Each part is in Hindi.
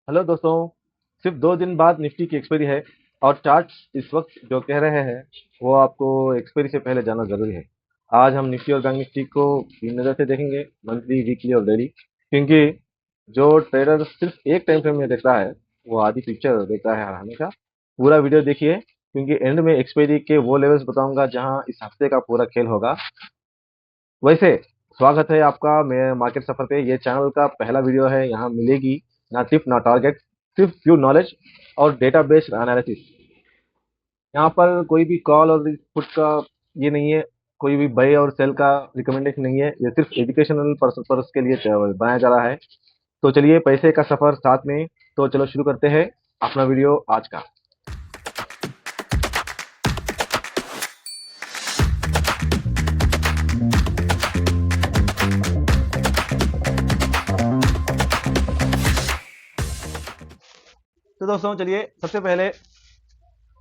हेलो दोस्तों। सिर्फ 2 दिन बाद निफ्टी की एक्सपायरी है और चार्ट्स इस वक्त जो कह रहे हैं वो आपको एक्सपायरी से पहले जाना जरूरी है। आज हम निफ्टी और बैंक निफ्टी को तीन नज़र से देखेंगे, मंथली, वीकली और डेली, क्योंकि जो ट्रेडर सिर्फ एक टाइम फ्रेम में देखता है वो आधी पिक्चर देखता है हमेशा। पूरा वीडियो देखिए, क्योंकि एंड में एक्सपायरी के वो लेवल्स बताऊंगा जहां इस हफ्ते का पूरा खेल होगा। वैसे स्वागत है आपका मेरे मार्केट सफर पे। ये चैनल का पहला वीडियो है। यहाँ मिलेगी ना टिप ना टारगेट, सिर्फ प्योर नॉलेज और डेटा बेस्ड एनालिसिस। यहाँ पर कोई भी कॉल और पुट का ये नहीं है, कोई भी बाय और सेल का रिकमेंडेशन नहीं है। ये सिर्फ एजुकेशनल पर्पस के लिए बनाया जा रहा है। तो चलिए पैसे का सफर साथ में। तो चलो शुरू करते हैं अपना वीडियो आज का। तो दोस्तों चलिए सबसे पहले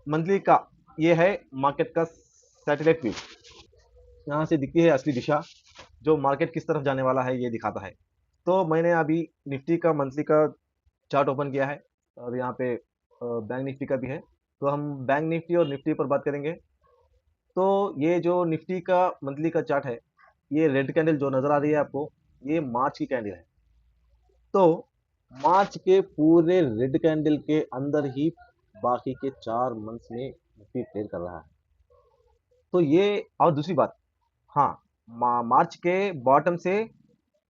मंथली का ये है मार्केट का सैटेलाइट व्यू। यहाँ से दिखती है असली दिशा, जो मार्केट किस तरफ जाने वाला है ये दिखाता है। तो मैंने अभी निफ्टी का मंथली का चार्ट ओपन किया है और यहाँ पे बैंक निफ्टी का भी है। तो हम बैंक निफ्टी और निफ्टी पर बात करेंगे। तो ये जो निफ्टी का मंथली का चार्ट है, ये रेड कैंडल जो नज़र आ रही है आपको, ये मार्च की कैंडल है। तो मार्च के पूरे रेड कैंडल के अंदर ही बाकी के 4 मंथ्स में निफ्टी ट्रेड कर रहा है। तो ये, और दूसरी बात, हाँ, मार्च के बॉटम से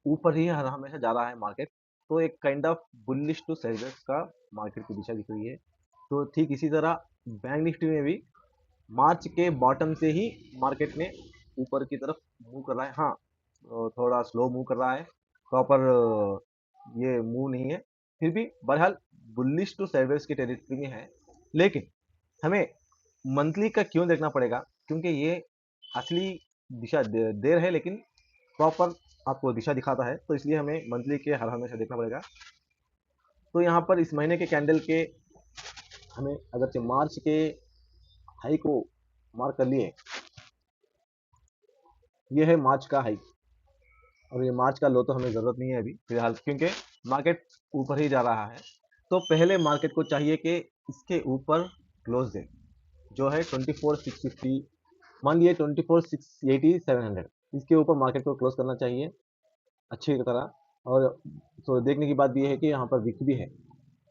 ऊपर ही हर हमेशा जा रहा है मार्केट। तो एक kind of bullish to sellers का मार्केट की दिशा दिख रही है। तो ठीक इसी तरह बैंक निफ्टी में भी मार्च के बॉटम से ही मार्केट ने ऊपर की तरफ मूव कर रहा है। हाँ, थोड़ा स्लो मूव कर रहा है, प्रॉपर ये मूव नहीं है। फिर भी बहरहाल बुलिश टू सेलर्स की टेरिटरी में है। लेकिन हमें मंथली का क्यों देखना पड़ेगा, क्योंकि ये असली दिशा देर है लेकिन प्रॉपर आपको दिशा दिखाता है। तो इसलिए हमें मंथली के हर हमेशा देखना पड़ेगा। तो यहाँ पर इस महीने के कैंडल के हमें अगरचे मार्च के हाई को मार्क कर लिए, ये है मार्च का हाई और ये मार्च का लो तो हमें ज़रूरत नहीं है अभी फिलहाल, क्योंकि मार्केट ऊपर ही जा रहा है। तो पहले मार्केट को चाहिए कि इसके ऊपर क्लोज दे, जो है 24,650, मान लिए 24,680, 700, इसके ऊपर मार्केट को क्लोज करना चाहिए अच्छी तरह। और तो देखने की बात भी है कि यहाँ पर वीक भी है,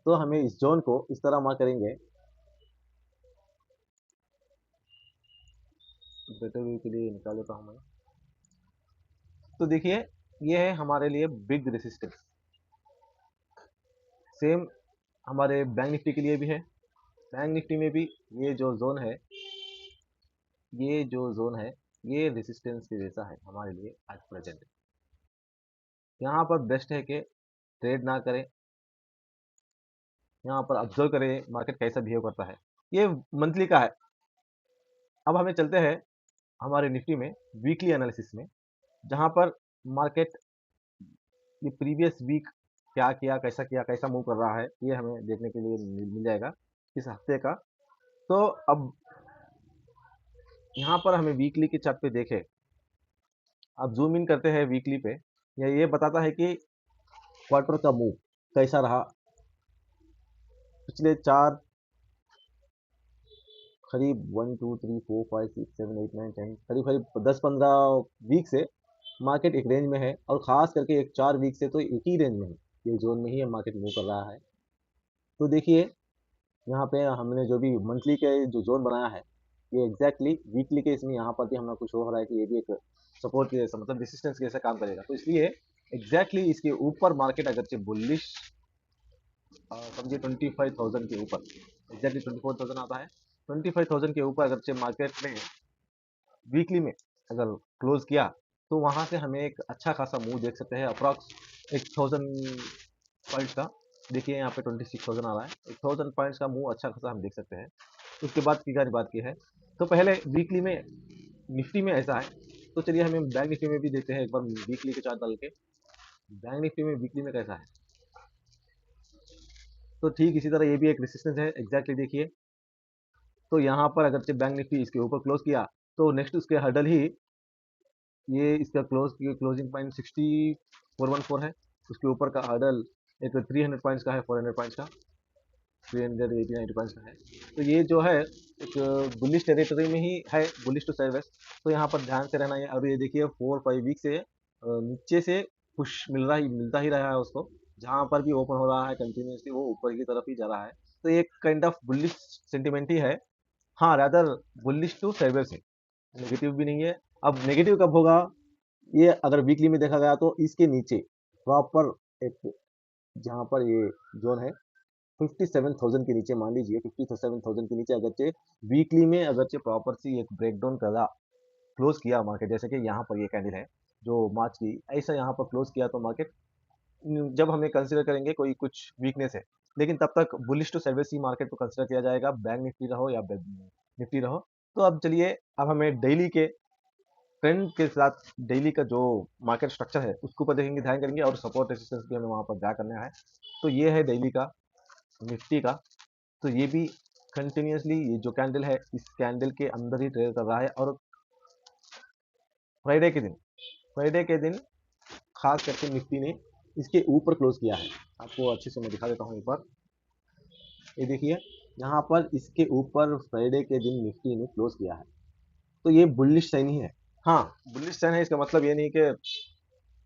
तो हमें इस जोन को इस तरह मार्क करेंगे। बेटर व्यू के लिए निकाल देता हूँ मैं। तो देखिए, ये है हमारे लिए बिग रेसिस्टेंस। सेम हमारे बैंक निफ्टी के लिए भी है। बैंक निफ्टी में भी ये जो जोन है, ये जो जोन है, ये रेसिस्टेंस के जैसा है हमारे लिए आज प्रेजेंट। यहाँ पर बेस्ट है कि ट्रेड ना करें, यहाँ पर ऑब्जर्व करें मार्केट कैसा बिहेव करता है। ये मंथली का है। अब हमें चलते हैं हमारे निफ्टी में वीकली एनालिसिस में, जहाँ पर मार्केट ये प्रीवियस वीक क्या किया, कैसा किया, कैसा मूव कर रहा है, ये हमें देखने के लिए मिल जाएगा इस हफ्ते का। तो अब यहाँ पर हमें वीकली के चार्ट पे देखें। अब जूम इन करते हैं वीकली पे। ये बताता है कि क्वार्टर का मूव कैसा रहा। पिछले चार करीब 1 2 3 4 5 6 7 8 9 10 करीब करीब 10 15 वीक से मार्केट एक रेंज में है, और ख़ास करके एक 4 वीक से तो एक ही रेंज में है, ये जोन में ही मार्केट मूव कर रहा है। तो देखिए, यहाँ पे हमने जो भी मंथली के जो जोन बनाया है, ये एग्जैक्टली वीकली के इसमें यहाँ पर भी हमें कुछ हो रहा है कि ये भी एक सपोर्ट के जैसा, मतलब रेसिस्टेंस के जैसा काम करेगा। तो इसलिए एग्जैक्टली इसके ऊपर मार्केट अगरचे बुलिश, समझिए 25,000 के ऊपर, एग्जैक्टली 24,000 आता है, 25,000 के ऊपर अगरचे मार्केट में वीकली में अगर क्लोज किया, तो वहां से हमें एक अच्छा खासा मूव देख सकते हैं, अप्रॉक्स 1,000 पॉइंट्स का। देखिए यहाँ पे 26,000 आ रहा है, 1,000 पॉइंट्स का मूव अच्छा खासा हम देख सकते हैं। उसके बाद की क्या बात की है। तो पहले वीकली में निफ्टी में ऐसा है। तो चलिए हमें बैंक निफ्टी में भी देखते हैं एक बार वीकली के चार्ट डाल के, बैंक निफ्टी में वीकली में कैसा है। तो ठीक इसी तरह ये भी एक रेसिस्टेंस है एग्जैक्टली, देखिए। तो यहाँ पर अगर बैंक निफ्टी इसके ऊपर क्लोज किया, तो नेक्स्ट उसके हर्डल ही, ये इसका क्लोजिंग पॉइंट 6414 है। उसके ऊपर का हर्डल एक 300 पॉइंट्स का है, 400 पॉइंट्स का, 380 90 पॉइंट्स का है। तो ये जो है एक बुलिश टेरिटरी में ही है, बुलिश टू साइडवेज। तो यहाँ पर ध्यान से रहना है। अब ये देखिए 4-5 वीक से नीचे से पुश मिलता ही रहा है उसको। जहाँ पर भी ओपन हो रहा है कंटिन्यूसली वो ऊपर की तरफ ही जा रहा है। तो एक काइंड ऑफ बुलिश सेंटिमेंट ही है। हाँ, रादर बुलिश टू साइडवेज है, नेगेटिव भी नहीं है। अब नेगेटिव कब होगा? ये अगर वीकली में देखा गया तो इसके नीचे प्रॉपर एक, जहाँ पर ये जोन है 57,000 के नीचे, मान लीजिए 57,000 के नीचे अगरचे वीकली में अगरचे प्रॉपर सी एक ब्रेकडाउन करा, क्लोज किया मार्केट, जैसे कि यहाँ पर ये कैंडल है जो मार्च की, ऐसा यहाँ पर क्लोज किया तो मार्केट जब हमें कंसिडर करेंगे कोई कुछ वीकनेस है, लेकिन तब तक बुलिश टू साइडवेज ही मार्केट को कंसिडर किया जाएगा, बैंक निफ्टी रहो या निफ्टी रहो। तो अब चलिए, अब हमें डेली के ट्रेंड के साथ डेली का जो मार्केट स्ट्रक्चर है उसके ऊपर देखेंगे, ध्यान करेंगे, और सपोर्ट रेजिस्टेंस भी हमें वहां पर ड्रा करना है। तो ये है डेली का निफ्टी का। तो ये भी कंटिन्यूसली ये जो कैंडल है इस कैंडल के अंदर ही ट्रेड कर रहा है। और फ्राइडे के दिन, फ्राइडे के दिन खास करके निफ्टी ने इसके ऊपर क्लोज किया है। आपको अच्छे से मैं दिखा देता हूँ एक बार। ये देखिए, यहाँ पर इसके ऊपर फ्राइडे के दिन निफ्टी ने क्लोज किया है। तो ये बुलिश साइन ही है। हाँ, बुलिश साइन है, इसका मतलब ये नहीं कि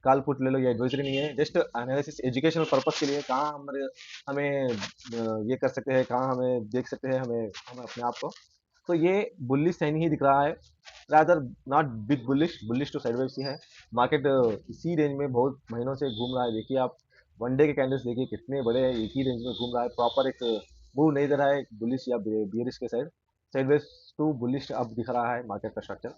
काल पुट ले लो, ये एडवाइजरी नहीं है, जस्ट एनालिसिस एजुकेशनल पर्पस के लिए, कहाँ हमारे हमें ये कर सकते हैं, कहाँ हमें देख सकते हैं, हमें अपने आप को। तो ये बुलिश साइन ही दिख रहा है, rather not big bullish, bullish to sideways ही है। मार्केट इसी रेंज में बहुत महीनों से घूम रहा है। देखिए आप वन डे के कैंडल्स देखिए कितने बड़े हैं, एक ही रेंज में घूम रहा है, प्रॉपर एक मूव नहीं दे रहा है बुलिश या बियरिश के साइड, साइडवेज टू बुलिश अब दिख रहा है मार्केट का स्ट्रक्चर।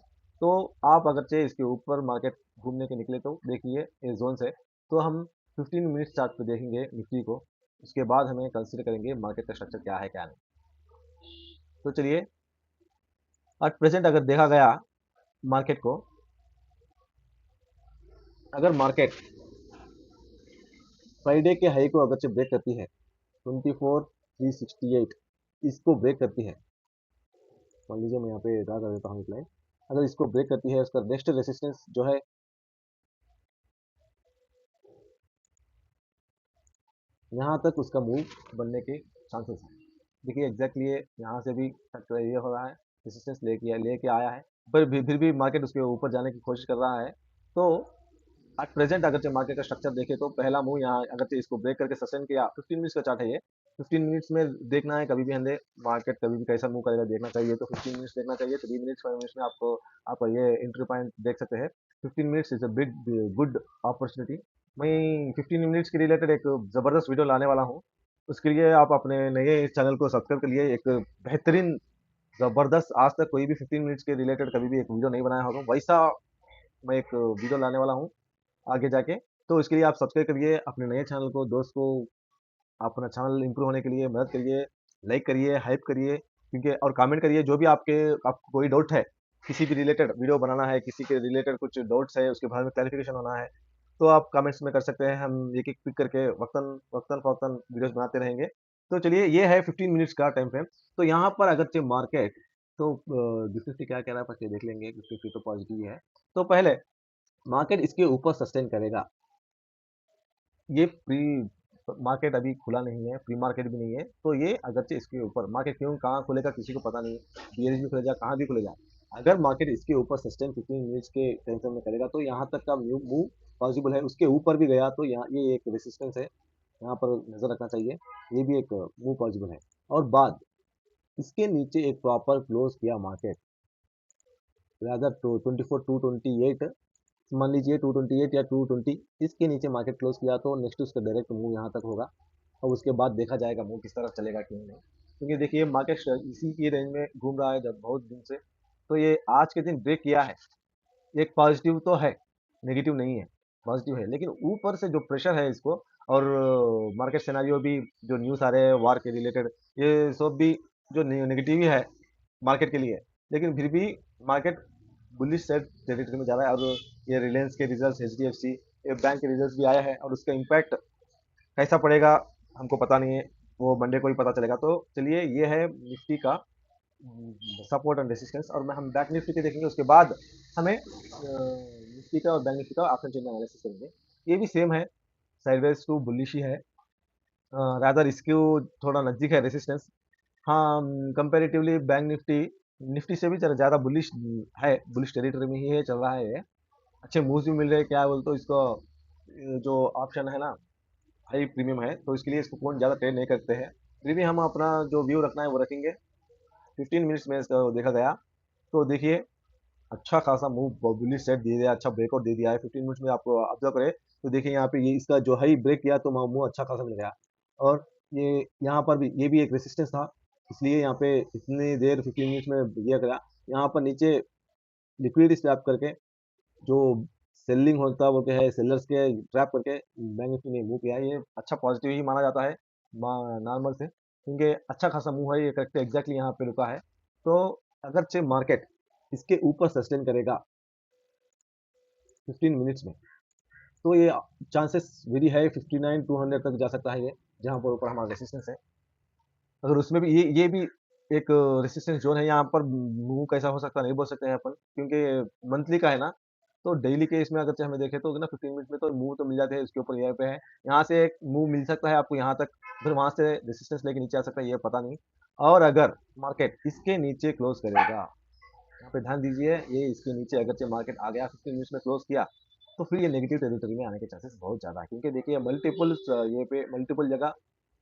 तो आप अगर चाहे इसके ऊपर मार्केट घूमने के निकले तो देखिए ये जोन से, तो हम 15 मिनट चार्ट पे देखेंगे निफ्टी को, उसके बाद हमें कंसिडर करेंगे मार्केट का स्ट्रक्चर क्या है क्या नहीं। तो चलिए, एट प्रेजेंट अगर देखा गया मार्केट को, अगर मार्केट फ्राइडे के हाई को अगर से ब्रेक करती है 24,368, इसको ब्रेक करती है, मान लीजिए मैं यहाँ पे ड्रा कर देता हूँ एक लाइन, अगर इसको ब्रेक करती है उसका नेक्स्ट रेसिस्टेंस जो है यहाँ तक, उसका मूव बनने के चांसेस हैं। देखिए एग्जैक्टली ये यहाँ से भी ये हो रहा है, रेसिस्टेंस लेके आया है, पर फिर भी मार्केट उसके ऊपर जाने की कोशिश कर रहा है। तो एट प्रेजेंट अगर से मार्केट का स्ट्रक्चर देखे तो पहला मूव यहाँ अगर से इसको ब्रेक करके सस्टेन किया, 15 मिनट्स का चार्ट है ये, 15 मिनट्स में देखना है कभी भी हमें मार्केट कभी भी कैसा मूव करेगा देखना चाहिए, तो 15 मिनट्स देखना चाहिए। 3 मिनट्स 5 मिनट्स में आपको आप ये एंट्री पॉइंट देख सकते हैं। 15 minutes is a big good opportunity. मैं 15 मिनट्स के रिलेटेड एक ज़बरदस्त वीडियो लाने वाला हूँ, उसके लिए आप अपने नए इस चैनल को सब्सक्राइब करिए। एक बेहतरीन ज़बरदस्त, आज तक कोई भी 15 मिनट्स के रिलेटेड कभी भी एक वीडियो नहीं बनाया होगा, वैसा मैं एक वीडियो लाने वाला हूँ आगे जाके। तो इसके लिए आप सब्सक्राइब करिए अपने नए चैनल को, दोस्त को अपना चैनल इंप्रूव होने के लिए मदद करिए, लाइक करिए, हाइप करिए, क्योंकि और कमेंट करिए जो भी आपको कोई डाउट है, किसी भी रिलेटेड वीडियो बनाना है, किसी के रिलेटेड कुछ डाउट्स है उसके बारे में क्लैरिफिकेशन होना है, तो आप कमेंट्स में कर सकते हैं। हम एक एक पिक करके वक्तन वक्तन फवक्तन वीडियोस बनाते रहेंगे। तो चलिए, ये है 15 मिनट्स का टाइम फ्रेम। तो यहाँ पर अगरचे मार्केट, तो गिफ्ट फिफ्टी क्या कह रहा है पहले देख लेंगे। गिफ्ट फिफ्टी तो पॉजिटिव ही है। तो पहले मार्केट इसके ऊपर सस्टेन करेगा। ये प्री मार्केट अभी खुला नहीं है, प्री मार्केट भी नहीं है, तो ये अगरचे इसके ऊपर मार्केट क्यों कहाँ खुलेगा किसी को पता नहीं है, बीएसबी भी खुलेगा कहाँ भी खुलेगा। अगर मार्केट इसके ऊपर सस्टेन 15 मिनट्स के टेंशन में करेगा तो यहाँ तक का मूव पॉसिबल है। उसके ऊपर भी गया तो यहाँ ये एक रेसिस्टेंस है, यहाँ पर नजर रखना चाहिए, ये भी एक मूव पॉसिबल है। और बाद इसके नीचे एक प्रॉपर क्लोज किया मार्केट, रादर 24,228, मान लीजिए 228 या 220, इसके नीचे मार्केट क्लोज किया तो नेक्स्ट उसका डायरेक्ट मूव यहाँ तक होगा, और उसके बाद देखा जाएगा मूव किस तरफ चलेगा क्यों नहीं। क्योंकि देखिए मार्केट इसी की रेंज में घूम रहा है जब बहुत दिन से, तो ये आज के दिन ब्रेक किया है, एक पॉजिटिव तो है, नेगेटिव नहीं है, पॉजिटिव है। लेकिन ऊपर से जो प्रेशर है इसको, और मार्केट सिनेरियो भी जो न्यूज़ आ रहे हैं वार के रिलेटेड, ये सब भी जो नेगेटिव ही है मार्केट के लिए, लेकिन फिर भी मार्केट बुलिश साइड टेरिटरी में जा रहा है। और ये रिलायंस के रिजल्ट्स, एचडीएफसी, ये बैंक के रिजल्ट्स भी आए हैं, और उसका इम्पैक्ट कैसा पड़ेगा हमको पता नहीं है, वो मंडे को ही पता चलेगा। तो चलिए, ये है निफ्टी का सपोर्ट एंड रेसिस्टेंस, और मैं हम बैंक निफ्टी के देखेंगे, उसके बाद हमें निफ्टी का और बैंक निफ्टी का ऑप्शन चेन एनालिसिस करेंगे। ये भी सेम है, साइडवेज टू बुलिश ही है। रादर इसको थोड़ा नज़दीक है रेसिस्टेंस। हाँ, कंपैरेटिवली बैंक निफ्टी निफ्टी से भी ज़्यादा बुलिश है, बुलिश टेरिटरी में ही है, चल रहा है ये। अच्छे मूव्स भी मिल रहे हैं, क्या बोलते हो इसको, जो ऑप्शन है ना, हाई प्रीमियम है, तो इसके लिए इसको कौन ज़्यादा ट्रेड नहीं करते हैं। फिर भी हम अपना जो व्यू रखना है वो रखेंगे। 15 मिनट्स में इसका देखा गया तो देखिए, अच्छा खासा मूव बुलिश सेट दे दिया, अच्छा ब्रेकआउट दे दिया है। 15 मिनट्स में आपको ऑब्जर्व करें तो देखिए यहाँ पे ये इसका जो हाई ब्रेक किया तो मूव अच्छा खासा मिल गया। और ये यहाँ पर भी ये भी एक रेसिस्टेंस था, इसलिए यहाँ पे इतनी देर 15 मिनट्स में दिया गया। यहाँ पर नीचे लिक्विडिटी स्वैप करके जो सेलिंग होता है वो क्या है, सेलर्स के ट्रैप करके बैंक निफ्टी ने मूव किया है। ये अच्छा पॉजिटिव ही माना जाता है नॉर्मल से, क्योंकि अच्छा खासा मूव है ये, करेक्ट एग्जैक्टली यहाँ पे रुका है। तो अगरचे मार्केट इसके ऊपर सस्टेन करेगा 15 मिनट्स में, तो ये चांसेस वेरी है 59-200 तक जा सकता है ये, जहाँ पर ऊपर हमारा रेसिस्टेंस है। अगर उसमें भी ये भी एक रेसिस्टेंस जोन है, यहाँ पर मूव कैसा हो सकता है नहीं बोल सकते हैं अपन, क्योंकि मंथली का है ना। तो डेली के इसमें अगर हम देखें तो ना 15 मिनट में तो मूव तो मिल जाते हैं, इसके ऊपर ये पे है। यहाँ से एक मूव मिल सकता है आपको यहाँ तक, फिर वहां से रेसिस्टेंस लेके नीचे आ सकता है, ये पता नहीं। और अगर मार्केट इसके नीचे क्लोज करेगा, यहाँ पे ध्यान दीजिए, ये इसके नीचे अगर मार्केट आ गया 15 मिनट्स में क्लोज किया, तो फिर ये नेगेटिव टेरिटरी में आने के चांसेस बहुत ज़्यादा है, क्योंकि देखिए मल्टीपल ये पे मल्टीपल जगह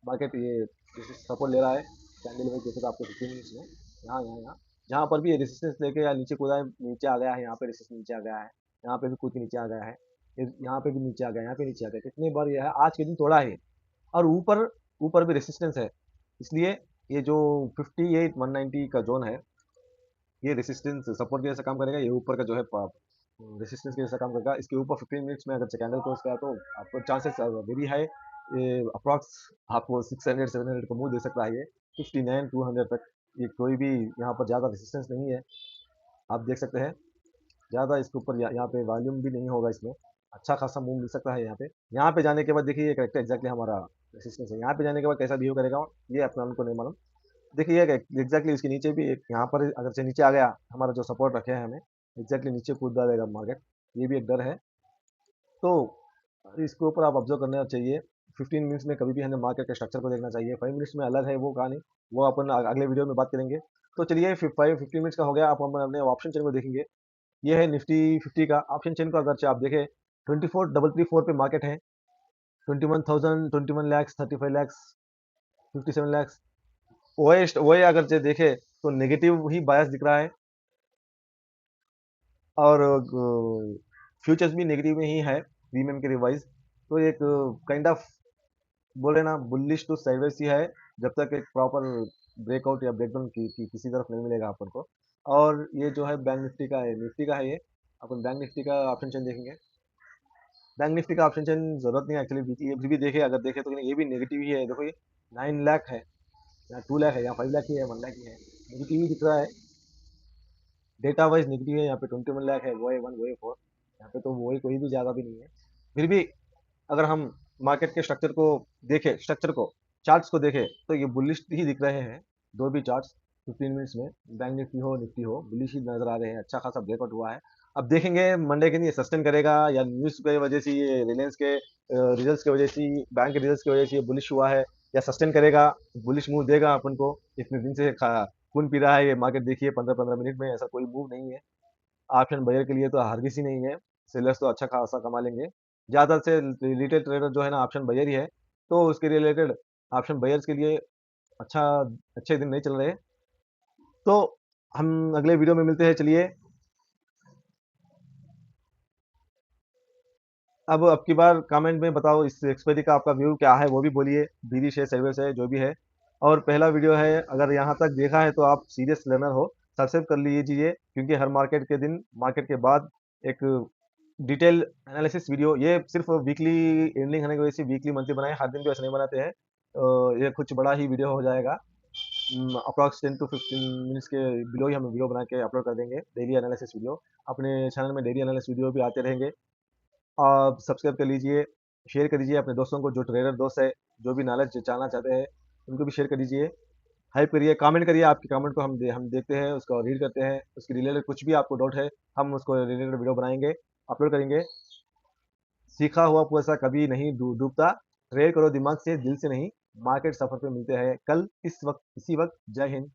मार्केट ये सपोर्ट ले रहा है। कैंडल में जैसे तो आपको 15 मिनट्स में यहाँ जहाँ पर भी ये रेसिस्टेंस लेके या नीचे कूदा है, नीचे आ गया है, यहाँ पे रेसिस्टेंस नीचे आ गया है, यहाँ पे भी कूद के नीचे आ गया है, यहाँ पे भी नीचे आ गया, यहाँ पे नीचे आ गया, कितनी बार ये है आज के दिन तोड़ा है। और ऊपर ऊपर भी रेसिस्टेंस है, इसलिए ये जो 58-190 का जोन है, ये रेसिस्टेंस सपोर्ट के जैसा काम करेगा। ये ऊपर का जो है रेसिस्टेंस के जैसा काम करेगा। इसके ऊपर 15 मिनट्स में अगर कैंडल क्लोज करा तो आपको चांसेस वेरी हाई, अप्रॉक्स आपको 600-700 का मूव दे सकता है ये 59-200 तक। ये कोई भी यहाँ पर ज़्यादा रेसिस्टेंस नहीं है, आप देख सकते हैं। ज़्यादा इसके ऊपर यहाँ पे वॉल्यूम भी नहीं होगा इसमें, अच्छा खासा मूव मिल सकता है यहाँ पे। यहाँ पे जाने के बाद देखिए ये करेक्ट एग्जैक्टली हमारा रेसिस्टेंस है। यहाँ पे जाने के बाद कैसा बिहेव करेगा ये अपना हमको नहीं मालूम। देखिए एग्जैक्टली इसके नीचे भी एक यहाँ पर अगर से नीचे आ गया, हमारा जो सपोर्ट रखे हैं हमें, एग्जैक्टली नीचे कूद डालेगा मार्केट, ये भी एक डर है। तो इसके ऊपर आप ऑब्जर्व करना चाहिए। 15 मिनट्स में कभी भी हमें मार्केट के स्ट्रक्चर को देखना चाहिए, 5 मिनट्स में अलग है वो कहानी, वो अपन अगले वीडियो में बात करेंगे। तो चलिए 15 मिनट्स का हो गया, आप हम अपने ऑप्शन चेन को देखेंगे। ये है निफ्टी 50 का ऑप्शन चेन को, अगर आप देखें 24,334 पे मार्केट है, 21,000, 21 लाख, 35 लाख, 57 लाख। ओए अगर जो देखे तो नेगेटिव ही बायस दिख रहा है, और फ्यूचर्स भी नेगेटिव में ही है प्रीमियम के रिवाइज। तो एक काइंड ऑफ बोले ना बुलिश टू साइडवेज ही है, जब तक एक प्रॉपर ब्रेकआउट या ब्रेकडाउन किसी तरफ नहीं मिलेगा अपन को। और ये जो है बैंक निफ्टी का है ये। अपन बैंक निफ्टी का ऑप्शन चेन देखेंगे। बैंक निफ्टी का ऑप्शन चेन जरूरत नहीं है एक्चुअली, ये भी देखे अगर देखे तो ये भी नेगेटिव ही है। देखो ये 9 लाख है, या 2 लाख है, या 5 लाख ही है, 1 लाख ही है, नेगेटिव ही दिख रहा है। डेटा वाइज नेगेटिव है, यहाँ पे 21 लाख है, वो है 1, वो है 4, यहाँ पे तो वो ही कोई भी ज़्यादा भी नहीं है। फिर भी अगर हम मार्केट के स्ट्रक्चर को देखें, स्ट्रक्चर को, चार्ट्स को देखें, तो ये बुलिश ही दिख रहे हैं दो भी चार्ट्स। 15 मिनट्स में बैंक निफ्टी हो बुलिश ही नजर आ रहे हैं, अच्छा खासा ब्रेकआउट हुआ है। अब देखेंगे मंडे के दिन ये सस्टेन करेगा, या न्यूज़ की वजह से, ये रिलायंस के रिजल्ट्स की वजह से, बैंक के रिजल्ट्स की वजह से ये बुलिश हुआ है, या सस्टेन करेगा, बुलिश मूव देगा अपन को। इतने दिन से खून पी रहा है ये मार्केट, देखिए 15-15 मिनट में ऐसा कोई मूव नहीं है। ऑप्शन बायर के लिए तो हर किसी नहीं है, सेलर्स तो अच्छा खासा कमा लेंगे। ज़्यादा से रिटेल ट्रेडर जो है ना ऑप्शन बायर ही है, तो उसके रिलेटेड ऑप्शन बायर्स के लिए अच्छा अच्छे दिन नहीं चल रहे। तो हम अगले वीडियो में मिलते हैं, चलिए। अब की बार कमेंट में बताओ इस एक्सपायरी का आपका व्यू क्या है, वो भी बोलिए। बीडी शेयर सर्विस है जो भी है, और पहला वीडियो है, अगर यहाँ तक देखा है तो आप सीरियस लर्नर हो, सब्सक्राइब कर लीजिए, क्योंकि हर मार्केट के दिन, मार्केट के बाद एक डिटेल एनालिसिस वीडियो, ये सिर्फ वीकली एंडिंग होने की वजह से वीकली मंथली बनाए, हर दिन भी ऐसा नहीं बनाते हैं। ये कुछ बड़ा ही वीडियो हो जाएगा, अप्रॉक्स 10 to 15 मिनट्स के बिलो ही हम वीडियो बना के अपलोड कर देंगे, डेली एनालिसिस वीडियो। अपने चैनल में डेली एनालिसिस वीडियो भी आते रहेंगे। आप सब्सक्राइब कर लीजिए, शेयर कर दीजिए अपने दोस्तों को, जो ट्रेडर दोस्त है, जो भी नॉलेज जानना चाहते हैं, उनको भी शेयर कर दीजिए। हाइप करिए, कमेंट करिए, आपके कमेंट को हम देखते हैं, उसको रीड करते हैं, उसके रिलेटेड कुछ भी आपको डाउट है, हम उसको रिलेटेड वीडियो बनाएंगे, अपलोड करेंगे। सीखा हुआ पैसा कभी नहीं डूबता, ट्रेड करो दिमाग से, दिल से नहीं। मार्केट सफर पे मिलते हैं कल इस वक्त इसी वक्त। जय हिंद।